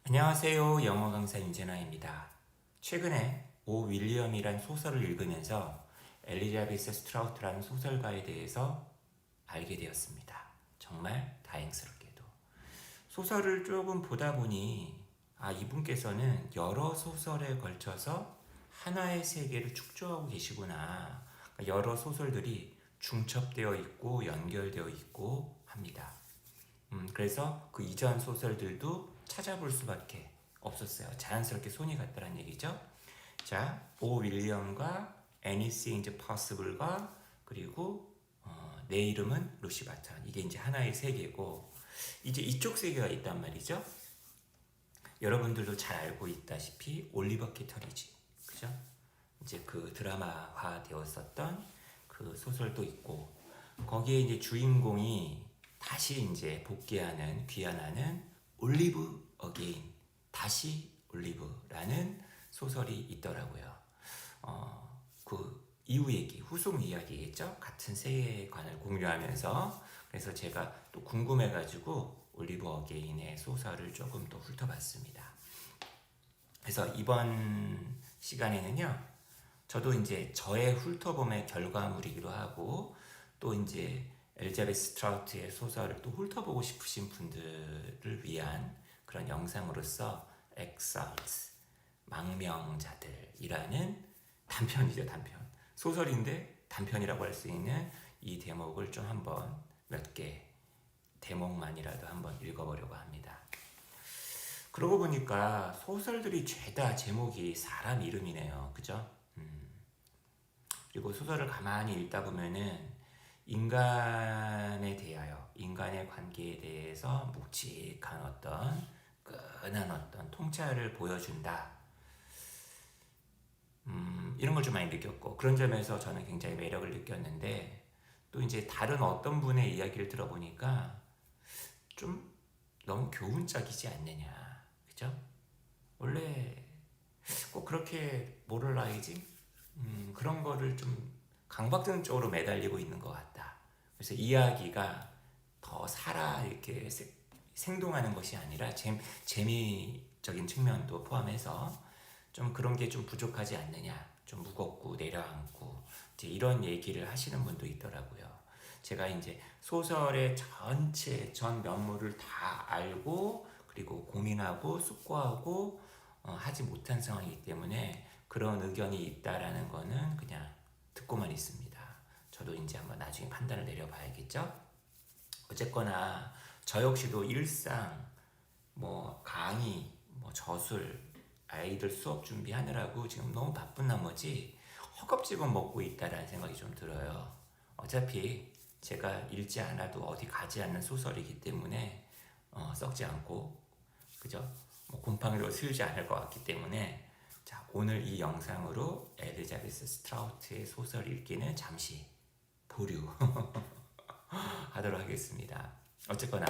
안녕하세요. 영어 강사 윤재나입니다. 최근에 오 윌리엄이란 소설을 읽으면서 엘리자베스 스트라우트라는 소설가에 대해서 알게 되었습니다. 정말 다행스럽게도. 소설을 조금 보다 보니 이분께서는 여러 소설에 걸쳐서 하나의 세계를 축조하고 계시구나. 그러니까 여러 소설들이 중첩되어 있고 연결되어 있고 합니다. 그래서 그 이전 소설들도 찾아볼 수밖에 없었어요. 자연스럽게 손이 갔다는 얘기죠. 자, 오 윌리엄과 Anything is Possible과 그리고 내 이름은 루시 바턴. 이게 이제 하나의 세계고 이제 이쪽 세계가 있단 말이죠. 여러분들도 잘 알고 있다시피 올리버 키터리지, 그죠? 이제 그 드라마화 되었었던 그 소설도 있고 거기에 이제 주인공이 다시 이제 복귀하는 귀환하는 올리브 어게인 다시 올리브라는 소설이 있더라고요. 그 이후 얘기, 후속 이야기겠죠. 같은 세계관을 공유하면서 그래서 제가 또 궁금해가지고 올리브 어게인의 소설을 조금 또 훑어봤습니다. 그래서 이번 시간에는요, 저도 이제 저의 훑어봄의 결과물이기도 하고 또 이제 엘자베스 스트라우트의 소설을 또 훑어보고 싶으신 분들을 위한 그런 영상으로서 Exiles, 망명자들이라는 단편이죠, 단편. 소설인데 단편이라고 할 수 있는 이 대목을 좀 한번 몇 개 대목만이라도 한번 읽어보려고 합니다. 그러고 보니까 소설들이 죄다 제목이 사람 이름이네요. 그죠? 그리고 소설을 가만히 읽다 보면은 인간에 대하여, 인간의 관계에 대해서 묵직한 어떤 끈한 어떤 통찰을 보여준다. 이런 걸 좀 많이 느꼈고 그런 점에서 저는 굉장히 매력을 느꼈는데 또 이제 다른 어떤 분의 이야기를 들어보니까 좀 너무 교훈적이지 않느냐, 그죠? 원래 꼭 그렇게 모럴 나이지? 그런 거를 좀 강박증 쪽으로 매달리고 있는 것 같다. 그래서 이야기가 더 살아 이렇게 생동하는 것이 아니라 재미적인 측면도 포함해서 좀 그런 게 좀 부족하지 않느냐, 좀 무겁고 내려앉고 이제 이런 얘기를 하시는 분도 있더라고요. 제가 이제 소설의 전체 전 면모를 다 알고 그리고 고민하고 숙고하고 하지 못한 상황이기 때문에 그런 의견이 있다라는 거는 그냥 듣고만 있습니다. 저도 이제 한번 나중에 판단을 내려봐야겠죠. 어쨌거나 저 역시도 일상 뭐 강의 뭐 저술 아이들 수업 준비하느라고 지금 너무 바쁜 나머지 허겁지겁 먹고 있다라는 생각이 좀 들어요. 어차피 제가 읽지 않아도 어디 가지 않는 소설이기 때문에 썩지 않고 그죠? 뭐 곰팡이로 슬지 않을 것 같기 때문에 자, 오늘 이 영상으로 엘리자베스 스트라우트의 소설 읽기는 잠시 보류하도록 하겠습니다. 어쨌거나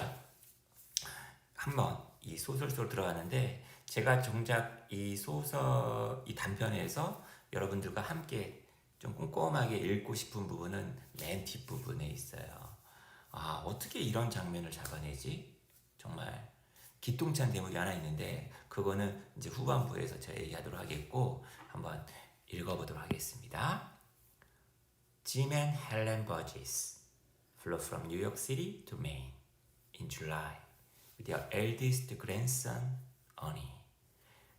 한번 이 소설 속으로 들어가는데 제가 정작 이 소설 이 단편에서 여러분들과 함께 좀 꼼꼼하게 읽고 싶은 부분은 맨 뒷부분에 있어요. 어떻게 이런 장면을 잡아내지? 정말 기똥찬 대목이 하나 있는데 그거는 이제 후반부에서 제가 얘기하도록 하겠고 한번 읽어보도록 하겠습니다. Jim and Helen Burgess flew from New York City to Maine in July with their eldest grandson, Ernie.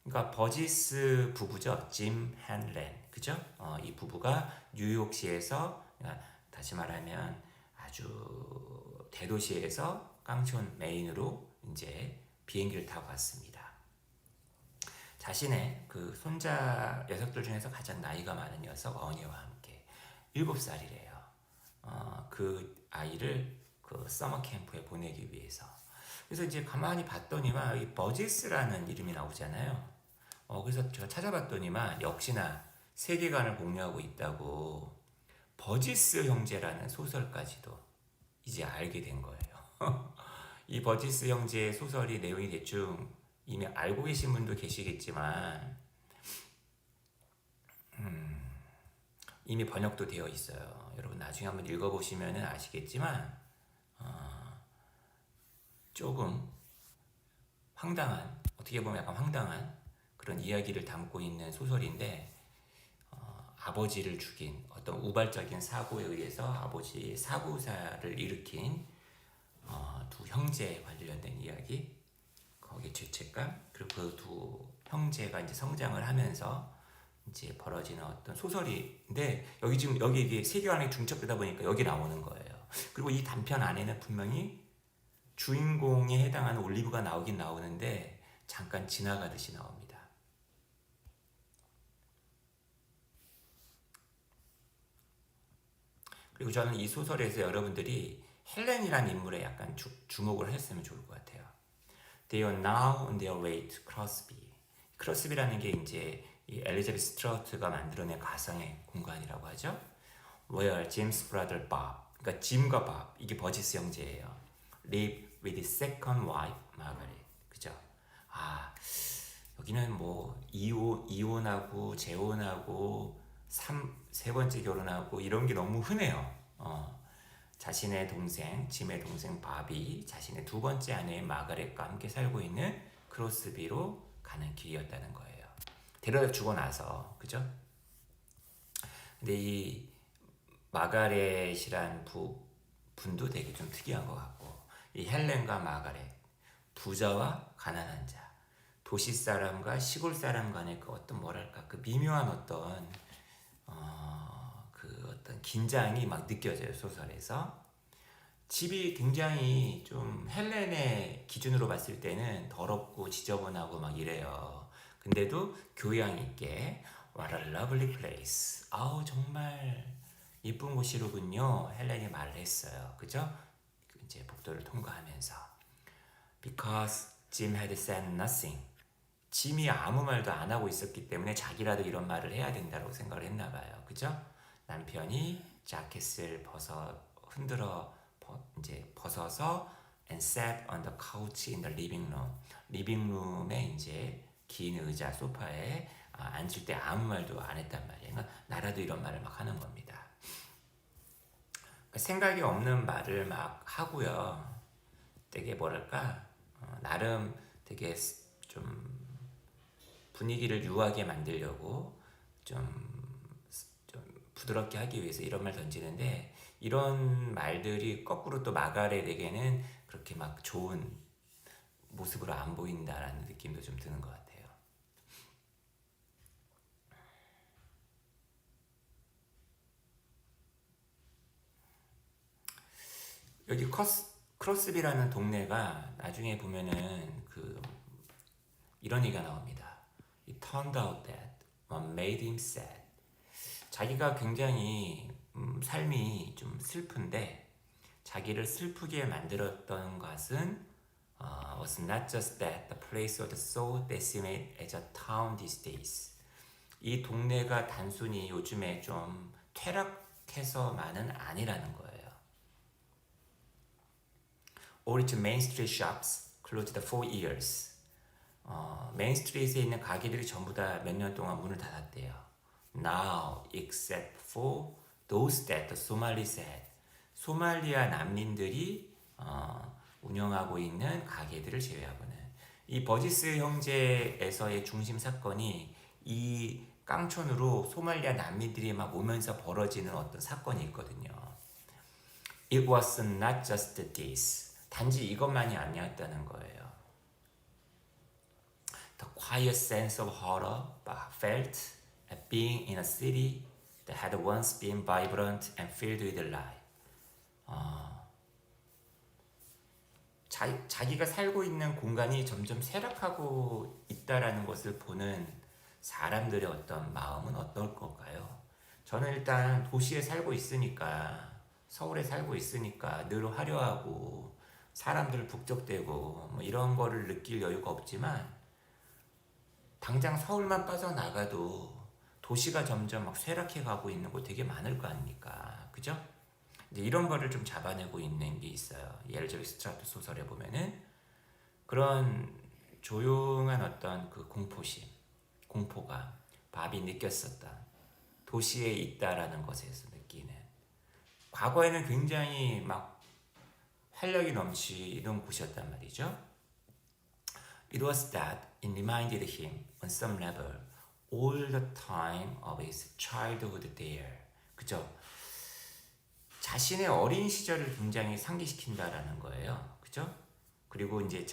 그러니까 버지스 부부죠. 짐 헨렌, 그죠? 이 부부가 뉴욕시에서 그러니까 다시 말하면 아주 대도시에서 깡촌 메인으로 이제 비행기를 타고 갔습니다. 자신의 그 손자 녀석들 중에서 가장 나이가 많은 녀석 어니와 함께 7살이래요. 그 아이를 그 서머 캠프에 보내기 위해서. 그래서 이제 가만히 봤더니만 이 버지스라는 이름이 나오잖아요. 그래서 제가 찾아봤더니만 역시나 세계관을 공유하고 있다고 버지스 형제라는 소설까지도 이제 알게 된 거예요. 이 버지스 형제의 소설이 내용이 대충 이미 알고 계신 분도 계시겠지만 이미 번역도 되어 있어요. 여러분 나중에 한번 읽어보시면 아시겠지만 조금 황당한 어떻게 보면 약간 황당한 그런 이야기를 담고 있는 소설인데 아버지를 죽인 어떤 우발적인 사고에 의해서 아버지의 사고사를 일으킨 두 형제에 관련된 이야기, 거기에 죄책감, 그리고 그 두 형제가 이제 성장을 하면서 이제 벌어지는 어떤 소설인데, 여기 지금 여기 이게 세계관에 중첩되다 보니까 여기 나오는 거예요. 그리고 이 단편 안에는 분명히 주인공에 해당하는 올리브가 나오긴 나오는데 잠깐 지나가듯이 나옵니다. 그리고 저는 이 소설에서 여러분들이 헬렌이라는 인물에 약간 주목을 했으면 좋을 것 같아요. They are now on their way to Crosby. 크로스비라는 게 이제 이 엘리자베스 스트라우트가 만들어낸 가상의 공간이라고 하죠. Where James brother Bob, 그러니까 짐과 밥, 이게 버지스 형제예요. Live with his second wife Margaret. 그죠? 여기는 뭐 이혼하고 재혼하고 세 번째 결혼하고 이런 게 너무 흔해요. 자신의 동생, 짐의 동생 바비, 자신의 두 번째 아내인 마가렛과 함께 살고 있는 크로스비로 가는 길이었다는 거예요. 데려다 주고 나서, 그죠? 근데 이 마가렛이란 분도 되게 좀 특이한 것 같고, 이 헬렌과 마가렛, 부자와 가난한 자, 도시 사람과 시골 사람 간의 그 어떤 뭐랄까 그 미묘한 어떤 그 어떤 긴장이 막 느껴져요, 소설에서. 집이 굉장히 좀 헬렌의 기준으로 봤을 때는 더럽고 지저분하고 막 이래요. 근데도 교양 있게 What a lovely place. 아우 정말 이쁜 곳이로군요. 헬렌이 말을 했어요. 그죠? 이제 복도를 통과하면서 Because Jim had said nothing. 짐이 아무 말도 안 하고 있었기 때문에 자기라도 이런 말을 해야 된다고 생각을 했나 봐요. 그죠? 남편이 자켓을 이제 벗어서 and sat on the couch in the living room. 리빙룸에 이제 긴 의자 소파에 앉을 때 아무 말도 안 했단 말이에요. 그러니까 나라도 이런 말을 막 하는 겁니다. 그러니까 생각이 없는 말을 막 하고요. 되게 뭐랄까 나름 되게 좀 분위기를 유하게 만들려고 좀 부드럽게 하기 위해서 이런 말 던지는데, 이런 말들이 거꾸로 또 마가렛에게는 그렇게 막 좋은 모습으로 안 보인다라는 느낌도 좀 드는 것 같아요. 여기 크로스비라는 동네가 나중에 보면은 이런 얘기가 나옵니다. It turned out that what made him sad. 자기가 굉장히 삶이 좀 슬픈데 자기를 슬프게 만들었던 것은 was not just that the place was so decimated as a town these days. 이 동네가 단순히 요즘에 좀 퇴락해서만은 아니라는 거예요. All its main street shops closed for years. 메인 스트리트에 있는 가게들이 전부 다 몇 년 동안 문을 닫았대요. Now, except for those that the Somalis had. 소말리아 난민들이 운영하고 있는 가게들을 제외하고는. 이 버지스 형제에서의 중심 사건이 이 깡촌으로 소말리아 난민들이 막 오면서 벌어지는 어떤 사건이 있거든요. It was not just this. 단지 이것만이 아니었다는 거예요. The quiet sense of horror felt at being in a city that had once been vibrant and filled with life. 자기가 살고 있는 공간이 점점 쇠락하고 있다라는 것을 보는 사람들의 어떤 마음은 어떨 걸까요? 저는 일단 도시에 살고 있으니까, 서울에 살고 있으니까 늘 화려하고 사람들 북적대고 뭐 이런 거를 느낄 여유가 없지만, 당장 서울만 빠져나가도 도시가 점점 막 쇠락해 가고 있는 곳 되게 많을 거 아닙니까? 그죠? 이제 이런 거를 좀 잡아내고 있는 게 있어요. 엘리자베스 스트라우트 소설에 보면은 그런 조용한 어떤 그 공포가 바비 느꼈었던 도시에 있다라는 것에서 느끼는, 과거에는 굉장히 막 활력이 넘치는 곳이었단 말이죠. It was that it reminded him on some level all the time of his childhood there. 그죠? 자신의 어린 시절을 굉장히 상기시킨다라는 거예요. 그죠? 그리고 이제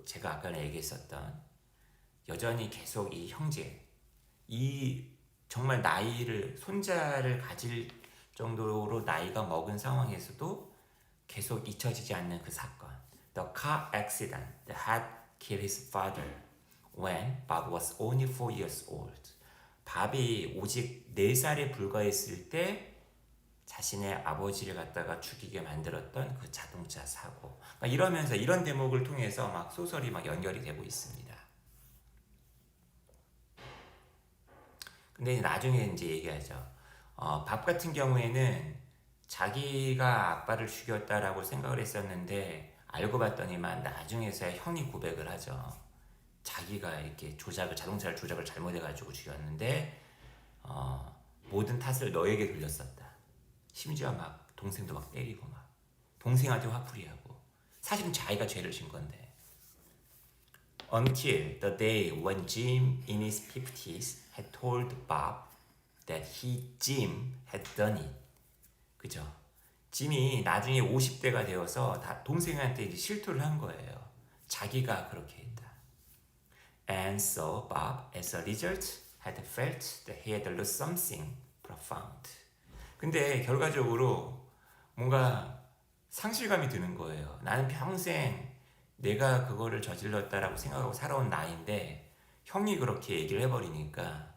제가 아까 얘기했었던 여전히 계속 이 형제, 이 정말 손자를 가질 정도로 나이가 먹은 상황에서도 계속 잊혀지지 않는 그 사건. The car accident that had killed his father when Bob was only 4 years old. 밥이 오직 4살에 불과했을 때 자신의 아버지를 갖다가 죽이게 만들었던 그 자동차 사고. 그러니까 이러면서 이런 대목을 통해서 막 소설이 막 연결이 되고 있습니다. 근데 나중에 이제 얘기하죠. 밥 같은 경우에는 자기가 아빠를 죽였다라고 생각을 했었는데 알고 봤더니만 나중에서야 형이 고백을 하죠. 자기가 이렇게 자동차를 조작을 잘못해가지고 죽였는데 모든 탓을 너에게 돌렸었다. 심지어 막 동생도 막 때리고 막 동생한테 화풀이하고 사실은 자기가 죄를 진 건데. Until the day when Jim in his 50s had told Bob that Jim had done it. 그죠? 짐이 나중에 50대가 되어서 다 동생한테 이제 실토를 한 거예요. 자기가 그렇게 했다. And so Bob, as a result, had felt that he had lost something profound. 근데 결과적으로 뭔가 상실감이 드는 거예요. 나는 평생 내가 그거를 저질렀다라고 생각하고 살아온 나인데 형이 그렇게 얘기를 해버리니까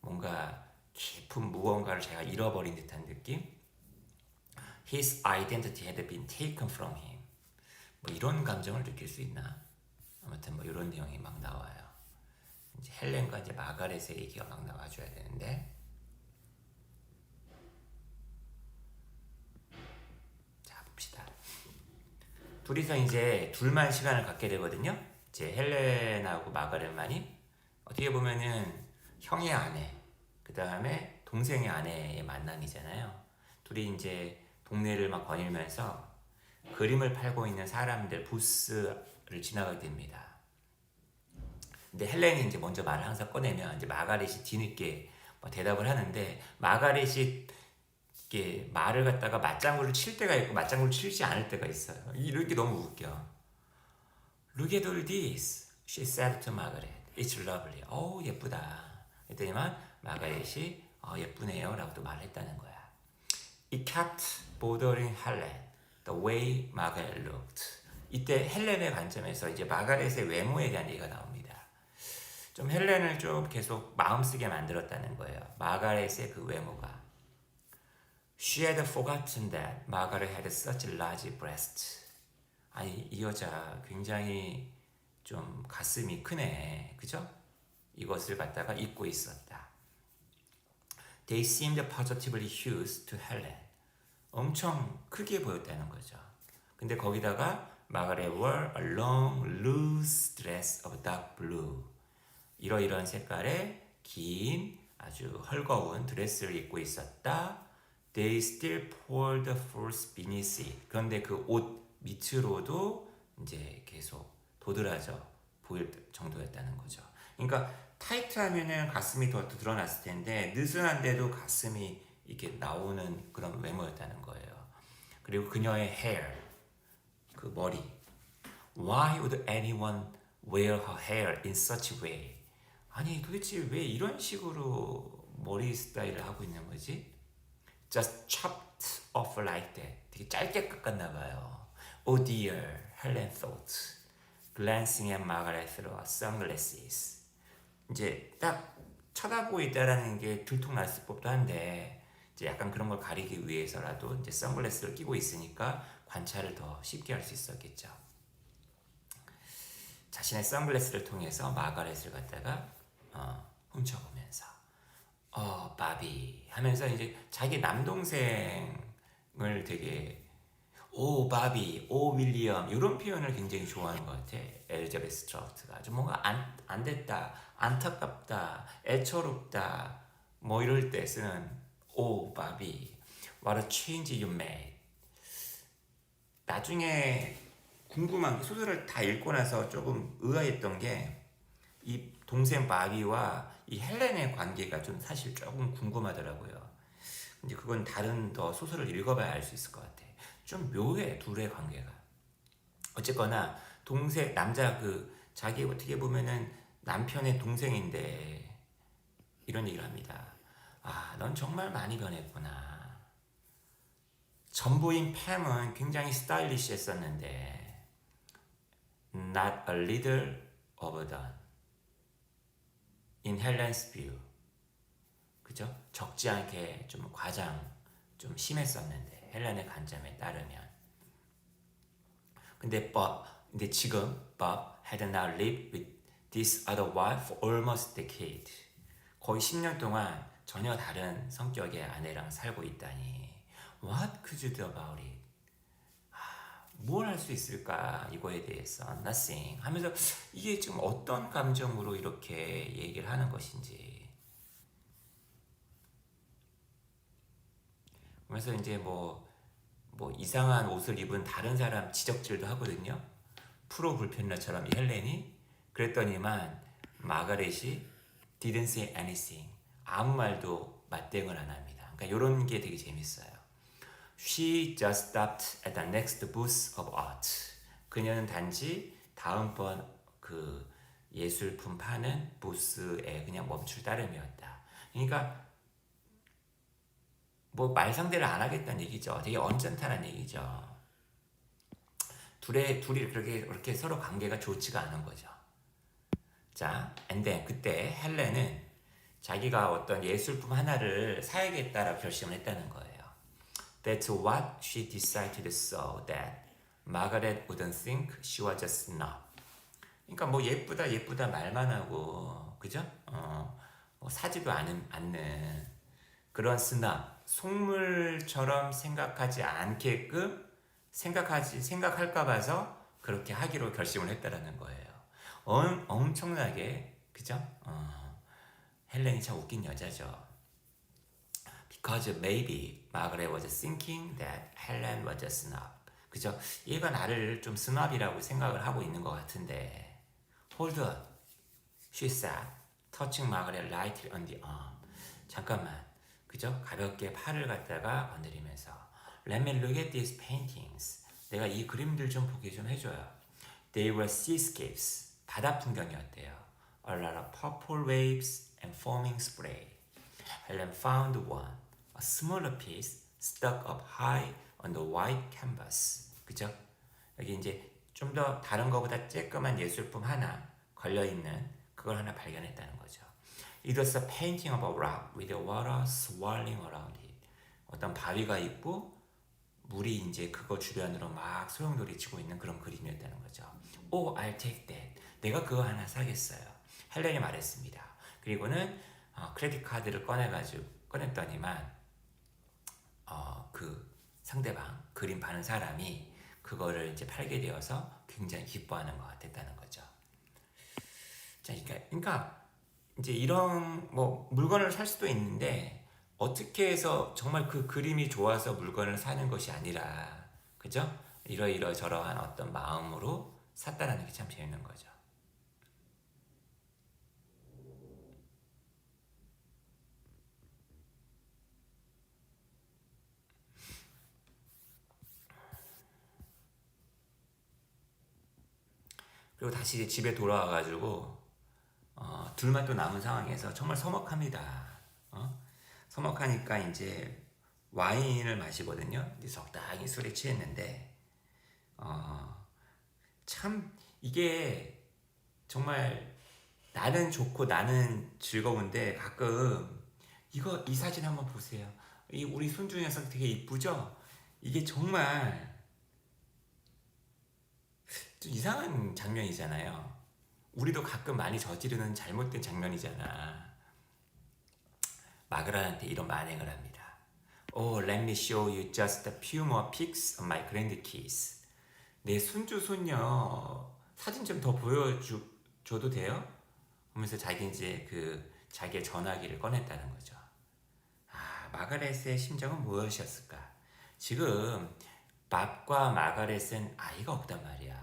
뭔가 깊은 무언가를 제가 잃어버린 듯한 느낌? His identity had been taken from him. 뭐 이런 감정을 느낄 수 있나? 아무튼 뭐 이런 내용이 막 나와요. 이제 헬렌과 이제 마가렛의 얘기가 막 나와줘야 되는데. 자, 봅시다. 둘이서 이제 둘만 시간을 갖게 되거든요. 이제 헬렌하고 마가렛만이 어떻게 보면은 형의 아내, 그 다음에 동생의 아내의 만남이잖아요. 둘이 이제 동네를 막 거닐면서 그림을 팔고 있는 사람들 부스를 지나가게 됩니다. 근데 헬렌이 이제 먼저 말을 항상 꺼내면 이제 마가렛이 뒤늦게 뭐 대답을 하는데 마가렛이 이렇게 말을 갖다가 맞장구를 칠 때가 있고 맞장구를 치지 않을 때가 있어요. 이런 게 너무 웃겨. Look at all this, she said to Margaret. It's lovely. 예쁘다. 그랬더니만 마가렛이 예쁘네요 라고 또 말했다는 거야. It kept bothering Helen the way Margaret looked. 이때 헬렌의 관점에서 이제 마가렛의 외모에 대한 얘기가 나옵니다. 좀 헬렌을 좀 계속 마음쓰게 만들었다는 거예요. 마가렛의 그 외모가. She had forgotten that Margaret had such large breasts. 아니 이 여자 굉장히 좀 가슴이 크네, 그죠? 이것을 갖다가 잊고 있었다. They seemed positively huge to Helen. 엄청 크게 보였다는 거죠. 근데 거기다가 Margaret wore a long, loose dress of dark blue. 이러이러한 색깔의 긴, 아주 헐거운 드레스를 입고 있었다. They still poured the force beneath it. 그런데 그 옷 밑으로도 이제 계속 도드라져 보일 정도였다는 거죠. 그러니까 타이트하면은 가슴이 더 드러났을 텐데 느슨한데도 가슴이 이렇게 나오는 그런 외모였다는 거예요. 그리고 그녀의 hair, 그 머리. Why would anyone wear her hair in such a way? 아니 도대체 왜 이런 식으로 머리 스타일을 하고 있는 거지? Just chopped off like that. 되게 짧게 깎았나 봐요. Oh dear, Helen thought, glancing at Margaret through her sunglasses. 이제 딱 쳐다보고 있다라는 게 들통났을 법도 한데 이제 약간 그런 걸 가리기 위해서라도 이제 선글라스를 끼고 있으니까 관찰을 더 쉽게 할 수 있었겠죠. 자신의 선글라스를 통해서 마가렛을 갖다가 훔쳐보면서 바비 하면서 이제 자기 남동생을 되게 오 바비, 오 윌리엄 이런 표현을 굉장히 좋아하는 것 같아. 엘리자베스 스트라우트가 아주 뭔가 안 됐다, 안타깝다, 애처롭다 뭐 이럴 때 쓰는 오 바비, what a change you made. 나중에 궁금한 게 소설을 다 읽고 나서 조금 의아했던 게 이 동생 바비와 이 헬렌의 관계가 좀 사실 조금 궁금하더라고요. 이제 그건 다른 더 소설을 읽어봐야 알 수 있을 것 같아. 좀 묘해 둘의 관계가. 어쨌거나 동생 남자 그 자기 어떻게 보면은 남편의 동생인데 이런 얘기를 합니다. 아, 넌 정말 많이 변했구나. 전부인 팸은 굉장히 스타일리시했었는데 not a little overdone in Helen's view. 그죠? 적지 않게 좀 과장 좀 심했었는데 헬렌의 관점에 따르면. 근데 지금 Bob had now lived with this other wife for almost a decade. 거의 10년 동안 전혀 다른 성격의 아내랑 살고 있다니. What could you do about it? 뭘 할 수 있을까 이거에 대해서 nothing 하면서 이게 지금 어떤 감정으로 이렇게 얘기를 하는 것인지. 그래서 이제 뭐 이상한 옷을 입은 다른 사람 지적질도 하거든요. 프로 불편러처럼 이 헬렌이 그랬더니만 마가렛이 didn't say anything 아무 말도 맞대응을 안 합니다. 그러니까 이런 게 되게 재밌어요. She just stopped at the next booth of art. 그녀는 단지 다음번 그 예술품 파는 부스에 그냥 멈출 따름이었다. 그러니까 뭐 말상대를 안 하겠다는 얘기죠. 되게 언짢다는 얘기죠. 둘이 그렇게 서로 관계가 좋지가 않은 거죠. 자, and then 그때 헬렌은 자기가 어떤 예술품 하나를 사야겠다라고 결심을 했다는 거예요. That's what she decided so that Margaret wouldn't think she was a snob. 그러니까 뭐 예쁘다 말만 하고 그죠? 뭐 사지도 않는 그런 스나 속물처럼 생각하지 않게끔 생각할까 봐서 그렇게 하기로 결심을 했다라는 거예요. 엄청나게 그죠? 헬렌이 참 웃긴 여자죠. Because maybe Margaret was thinking that Helen was a snob. 그죠? 얘가 나를 좀 스놉이라고 생각을 하고 있는 것 같은데. Hold on, she said, touching Margaret lightly on the arm. 잠깐만, 그죠? 가볍게 팔을 갖다가 건드리면서 Let me look at these paintings. 내가 이 그림들 좀 보게 좀 해줘요. They were seascapes. 바다 풍경이었대요. A lot of purple waves and foaming spray. Helen found one, a smaller piece stuck up high on the white canvas. 그죠? 여기 이제 좀 더 다른 거보다 쬐끄만 예술품 하나 걸려있는 그걸 하나 발견했다는 거죠. It was a painting of a rock with the water swirling around it. 어떤 바위가 있고 물이 이제 그거 주변으로 막 소용돌이 치고 있는 그런 그림이었다는 거죠. Oh, I'll take that. 내가 그거 하나 사겠어요. 헬렌이 말했습니다. 그리고는 크레딧 카드를 꺼냈더니만 그 상대방 그림 파는 사람이 그거를 이제 팔게 되어서 굉장히 기뻐하는 것 같았다는 거죠. 자, 그러니까 이제 이런 뭐 물건을 살 수도 있는데 어떻게 해서 정말 그 그림이 좋아서 물건을 사는 것이 아니라 그죠? 이러저러한 어떤 마음으로 샀다라는 게 참 재밌는 거죠. 그리고 다시 이제 집에 돌아와가지고 둘만 또 남은 상황에서 정말 서먹합니다. 서먹하니까 이제 와인을 마시거든요. 이제 적당히 술에 취했는데 참 이게 정말 나는 좋고 나는 즐거운데 가끔 이 사진 한번 보세요. 이 우리 손주 녀석 되게 이쁘죠? 이게 정말 좀 이상한 장면이잖아요. 우리도 가끔 많이 저지르는 잘못된 장면이잖아. 마그라한테 이런 만행을 합니다. Oh, let me show you just a few more pics of my grandkids. 내 손주 손녀 사진 좀 더 보여줘도 돼요? 하면서 자기의 전화기를 꺼냈다는 거죠. 마가렛의 심정은 무엇이었을까? 지금 밥과 마가렛은 아이가 없단 말이야.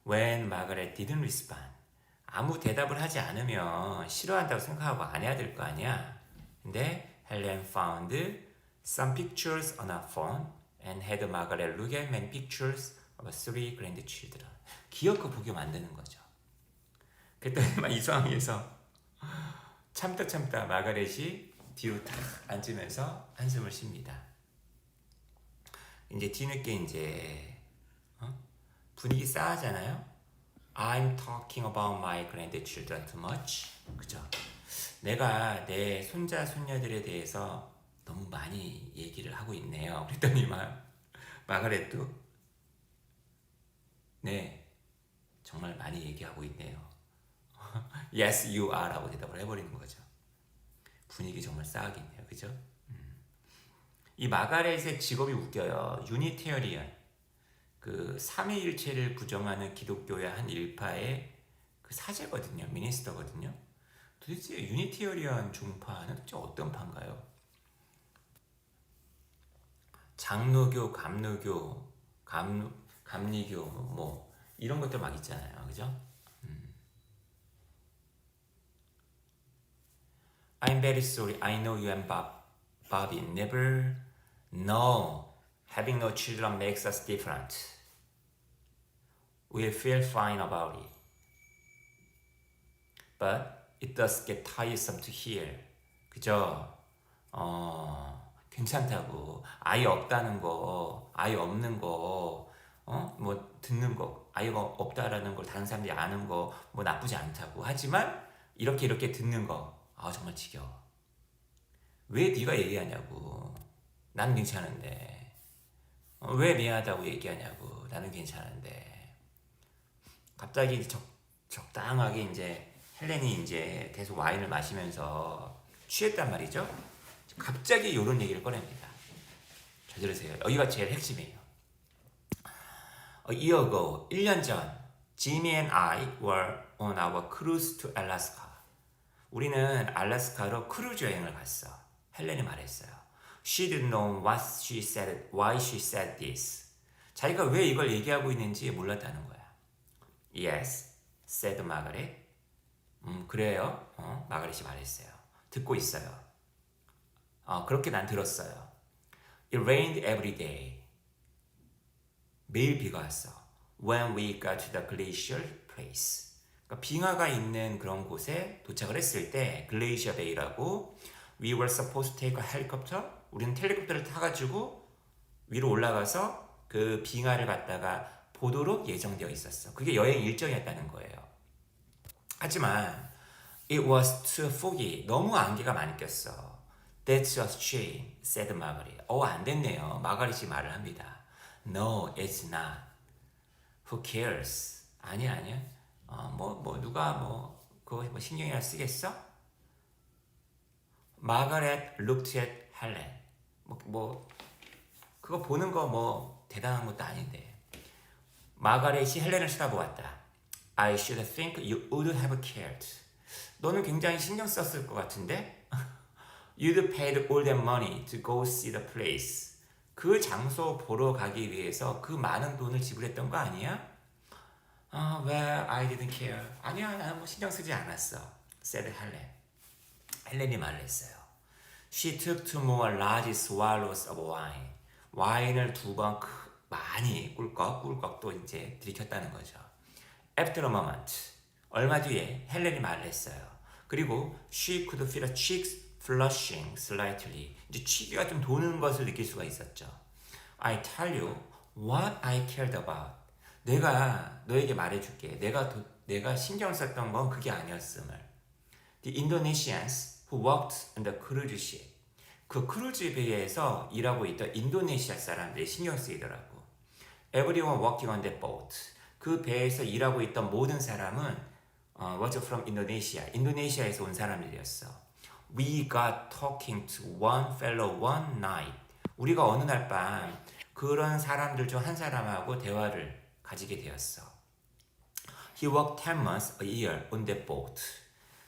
When Margaret didn't respond. 아무 대답을 하지 않으면 싫어한다고 생각하고 안 해야 될 거 아니야. 근데 Helen found some pictures on her phone and had Margaret look at many pictures of three grandchildren. 기억고 보게 만드는 거죠. 그랬더니 이 상황에서 참다 마가렛이 뒤로 탁 앉으면서 한숨을 쉽니다. 이제 뒤늦게 이제 분위기 싸하잖아요. I'm talking about my grandchildren too much. 그죠? 내가 내 손자 손녀들에 대해서 너무 많이 얘기를 하고 있네요. 그랬더니 마가렛도 네 정말 많이 얘기하고 있네요. Yes, you are 라고 대답을 해버리는 거죠. 분위기 정말 싸하겠네요. 그죠? 이 마가렛의 직업이 웃겨요. 유니테리언, 그 삼위일체를 부정하는 기독교의 한 일파의 그 사제거든요. 미니스터거든요. 도대체 유니테리언 종파는 도대체 어떤 파인가요? 장로교, 감로교, 감리교 뭐 이런 것들 막 있잖아요. 그죠? I'm very sorry. I know you and Bobby never know. Having no children makes us different. We feel fine about it. But it does get tiresome to hear. 그죠? 괜찮다고. 아이 없다는 거, 아이 없는 거, 뭐 듣는 거, 아이가 없다라는 걸 다른 사람들이 아는 거, 뭐 나쁘지 않다고. 하지만 이렇게 듣는 거, 정말 지겨워. 왜 네가 얘기하냐고. 난 괜찮은데. 왜 미안하다고 얘기하냐고. 나는 괜찮은데. 갑자기 적당하게 이제 헬렌이 이제 계속 와인을 마시면서 취했단 말이죠. 갑자기 이런 얘기를 꺼냅니다. 잘 들으세요. 여기가 제일 핵심이에요. A year ago, 1년 전, Jimmy and I were on our cruise to Alaska. 우리는 알래스카로 크루즈 여행을 갔어. 헬렌이 말했어요. She didn't know what she said, why she said this. 자기가 왜 이걸 얘기하고 있는지 몰랐다는 거야. Yes, said Margaret. 그래요. 마가렛이 말했어요. 듣고 있어요. 그렇게 난 들었어요. It rained every day. 매일 비가 왔어. When we got to the glacier place. 그러니까 빙하가 있는 그런 곳에 도착을 했을 때 글레이시아 베이라고 We were supposed to take a helicopter. 우리는 헬리콥터를 타가지고 위로 올라가서 그 빙하를 갖다가 보도록 예정되어 있었어. 그게 여행 일정이었다는 거예요. 하지만 It was too foggy. 너무 안개가 많이 꼈어. That's a shame, said Margaret. 안 됐네요. 마가렛이 말을 합니다. No, it's not. Who cares? 아니야. 누가 그거 신경이나 쓰겠어? 마가렛 looked at Helen. 그거 보는 거 대단한 것도 아닌데. 마가렛이 헬렌을 쳐다보았다. I should think you would have cared. 너는 굉장히 신경 썼을 것 같은데? You'd paid all that money to go see the place. 그 장소 보러 가기 위해서 그 많은 돈을 지불했던 거 아니야? Well, I didn't care. 아니야, 나는 신경 쓰지 않았어. said Helen. 헬렌이 말을 했어요. She took two more large swallows of wine. 와인을 두 번 많이 꿀꺽 또 이제 들이켰다는 거죠. After a moment. 얼마 뒤에 헬렌이 말을 했어요. 그리고 she could feel her cheeks flushing slightly. 이제 취기가 좀 도는 것을 느낄 수가 있었죠. I tell you what I cared about. 내가 너에게 말해줄게. 내가 신경 썼던 건 그게 아니었음을. The Indonesians who worked on the cruise ship. 그 크루즈 배에서 일하고 있던 인도네시아 사람들이 신경 쓰이더라고. Everyone working on that boat. 그 배에서 일하고 있던 모든 사람은 was from Indonesia. 인도네시아에서 온 사람들이었어. We got talking to one fellow one night. 우리가 어느 날 밤 그런 사람들 중 한 사람하고 대화를 가지게 되었어. He worked 10 months a year on that boat.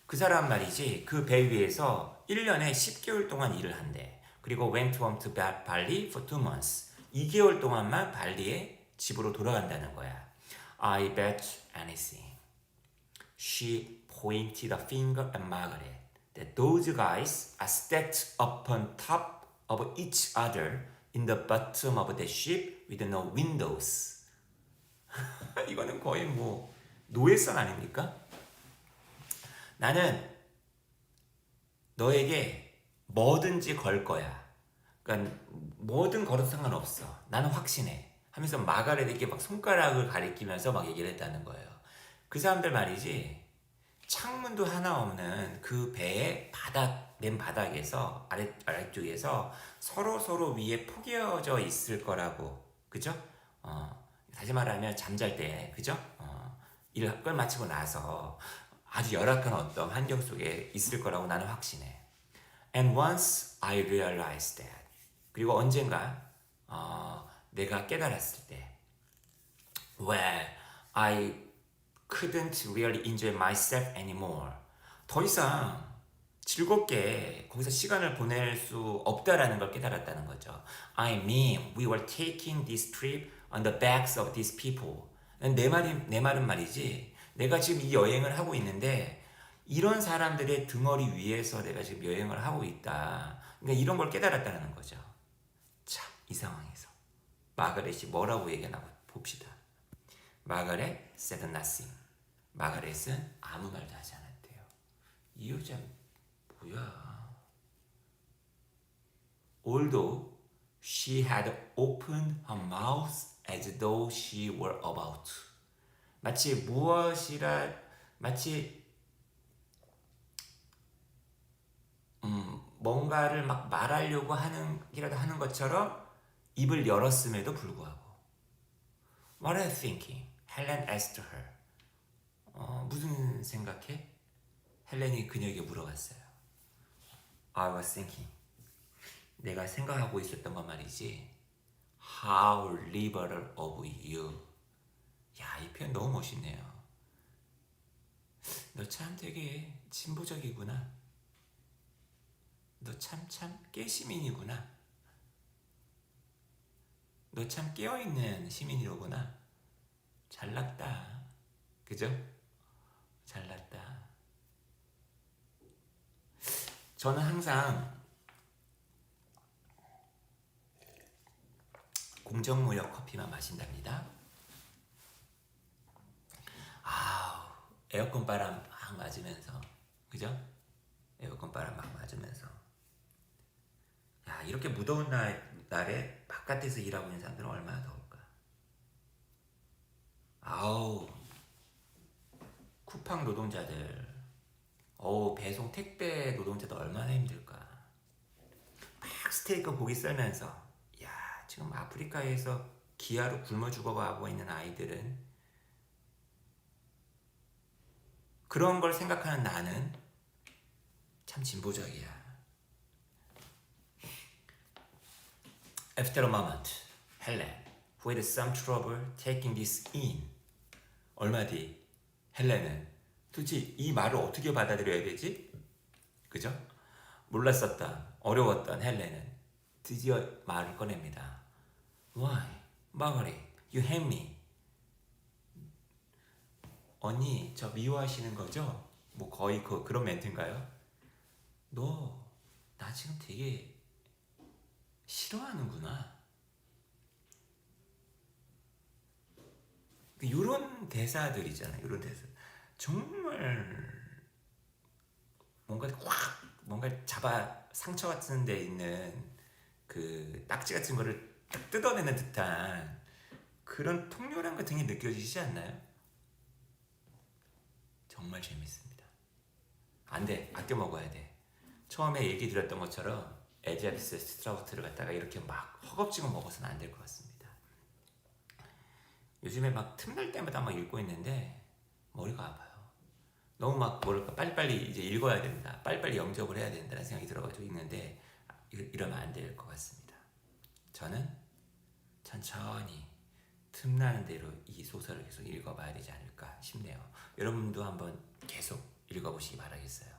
그 사람 말이지 그 배 위에서 1년에 10개월 동안 일을 한대. 그리고 went home to Bali for 2 months. 2개월 동안만 발리에 집으로 돌아간다는 거야. I bet anything. She pointed a finger at Margaret. That those guys are stacked upon top of each other in the bottom of the ship with no windows. 이거는 거의 뭐 노예선 아닙니까? 나는 너에게 뭐든지 걸 거야. 그러니까 뭐든 걸어도 상관없어. 나는 확신해. 하면서 마가렛에게 막 손가락을 가리키면서 막 얘기를 했다는 거예요. 그 사람들 말이지 창문도 하나 없는 그 배의 맨 바닥에서 아래쪽에서 서로 위에 포개어져 있을 거라고. 그죠? 다시 말하면 잠잘 때, 그죠? 일을 마치고 나서 아주 열악한 어떤 환경 속에 있을 거라고 나는 확신해. And once I realized that. 그리고 언젠가 내가 깨달았을 때, well, I couldn't really enjoy myself anymore. 더 이상 즐겁게 거기서 시간을 보낼 수 없다라는 걸 깨달았다는 거죠. I mean, we were taking this trip on the backs of these people. 내 말은 말이지. 내가 지금 이 여행을 하고 있는데 이런 사람들의 등허리 위에서 내가 지금 여행을 하고 있다. 그러니까 이런 걸 깨달았다는 거죠. 자, 이 상황에서 마가렛이 뭐라고 얘기하나 봅시다. 마가렛 said nothing. 마가렛은 아무 말도 하지 않았대요. 이 여자 뭐야? Although she had opened her mouth as though she were about to. 마치 뭔가를 막 말하려고 하는 것처럼 입을 열었음에도 불구하고 What are you thinking? Helen asked her. 무슨 생각해? 헬렌이 그녀에게 물어봤어요. I was thinking. 내가 생각하고 있었던 건 말이지. How liberal of you. 야, 이 표현 너무 멋있네요. 너 참 되게 진보적이구나. 너 참 깨시민이구나. 너 참 깨어있는 시민이로구나. 잘났다. 그죠? 잘났다. 저는 항상 공정무역 커피만 마신답니다. 에어컨 바람 막 맞으면서, 그죠? 에어컨 바람 막 맞으면서. 야, 이렇게 무더운 날에 바깥에서 일하고 있는 사람들은 얼마나 더울까? 쿠팡 노동자들, 배송 택배 노동자들 얼마나 힘들까? 막 스테이크 고기 썰면서, 야, 지금 아프리카에서 기아로 굶어 죽어가고 있는 아이들은 그런 걸 생각하는 나는 참 진보적이야. After a moment, Helen, who had some trouble taking this in. 얼마 뒤 헬렌은 도대체 이 말을 어떻게 받아들여야 되지? 그죠? 몰랐었던, 어려웠던 헬렌은 드디어 말을 꺼냅니다. Why, Margaret, you hate me. 언니, 저 미워하시는 거죠? 뭐 거의 그런 멘트인가요? 너, 나 지금 되게 싫어하는구나. 이런 대사들이잖아요. 이런 대사. 정말 뭔가 잡아 상처 같은 데 있는 그 딱지 같은 거를 딱 뜯어내는 듯한 그런 통렬한 같은 게 느껴지지 않나요? 정말 재밌습니다. 안 돼. 아껴 먹어야 돼. 처음에 얘기 드렸던 것처럼 에자비스 스트라우트를 갖다가 이렇게 막 허겁지겁 먹어서는 안 될 것 같습니다. 요즘에 막 틈날 때마다 막 읽고 있는데 머리가 아파요. 너무 막 빨리빨리 이제 읽어야 된다. 빨리빨리 영접을 해야 된다는 생각이 들어가지고 읽는데 이러면 안 될 것 같습니다. 저는 천천히 틈나는 대로 이 소설을 계속 읽어봐야 되지 않을까 싶네요. 여러분도 한번 계속 읽어보시기 바라겠어요.